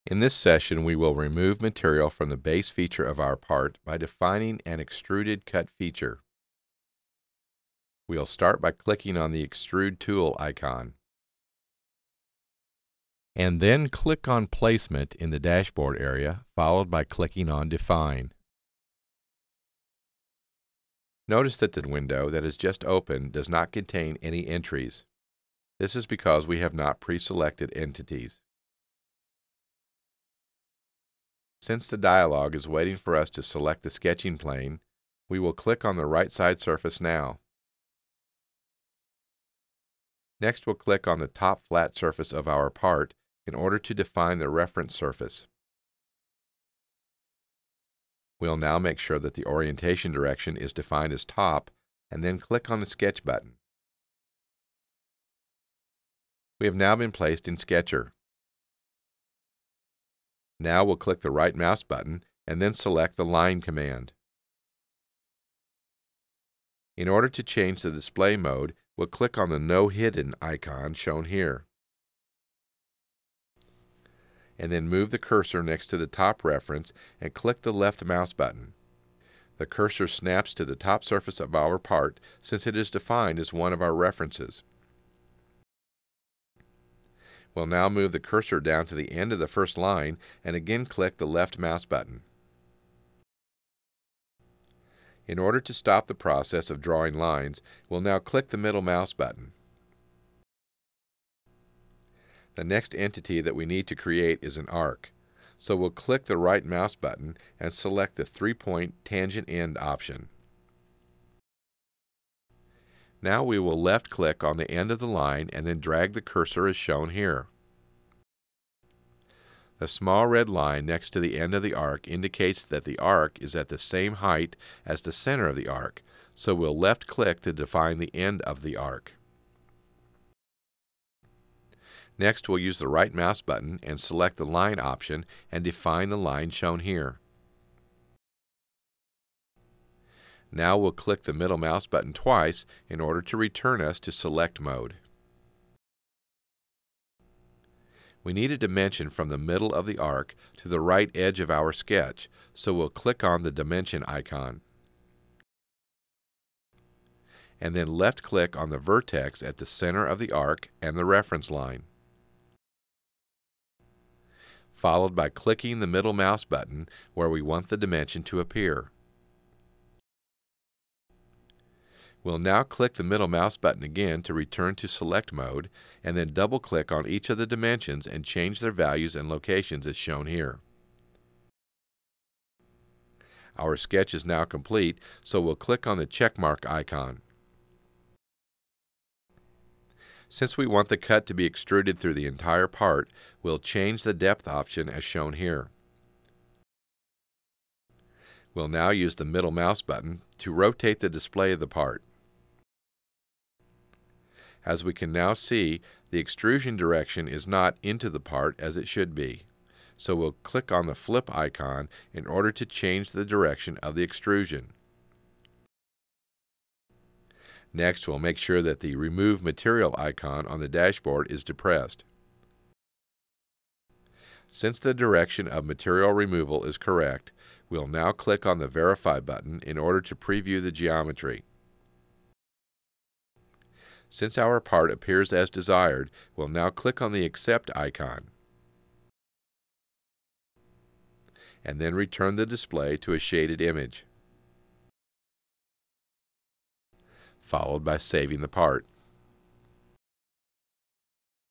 In this session, we will remove material from the base feature of our part by defining an extruded cut feature. We'll start by clicking on the Extrude Tool icon, and then click on Placement in the dashboard area, followed by clicking on Define. Notice that the window that has just opened does not contain any entries. This is because we have not pre-selected entities. Since the dialog is waiting for us to select the sketching plane, we will click on the right side surface now. Next, we'll click on the top flat surface of our part in order to define the reference surface. We'll now make sure that the orientation direction is defined as top, and then click on the Sketch button. We have now been placed in Sketcher. Now we'll click the right mouse button and then select the Line command. In order to change the display mode, we'll click on the No Hidden icon shown here, and then move the cursor next to the top reference and click the left mouse button. The cursor snaps to the top surface of our part since it is defined as one of our references. We'll now move the cursor down to the end of the first line and again click the left mouse button. In order to stop the process of drawing lines, we'll now click the middle mouse button. The next entity that we need to create is an arc, so we'll click the right mouse button and select the 3-point tangent end option. Now we will left-click on the end of the line and then drag the cursor as shown here. The small red line next to the end of the arc indicates that the arc is at the same height as the center of the arc, so we'll left-click to define the end of the arc. Next, we'll use the right mouse button and select the Line option and define the line shown here. Now we'll click the middle mouse button twice in order to return us to Select mode. We need a dimension from the middle of the arc to the right edge of our sketch, so we'll click on the Dimension icon, and then left-click on the vertex at the center of the arc and the reference line, followed by clicking the middle mouse button where we want the dimension to appear. We'll now click the middle mouse button again to return to Select mode, and then double-click on each of the dimensions and change their values and locations as shown here. Our sketch is now complete, so we'll click on the check mark icon. Since we want the cut to be extruded through the entire part, we'll change the depth option as shown here. We'll now use the middle mouse button to rotate the display of the part. As we can now see, the extrusion direction is not into the part as it should be, so we'll click on the flip icon in order to change the direction of the extrusion. Next, we'll make sure that the Remove Material icon on the dashboard is depressed. Since the direction of material removal is correct, we'll now click on the Verify button in order to preview the geometry. Since our part appears as desired, we'll now click on the Accept icon, and then return the display to a shaded image, followed by saving the part.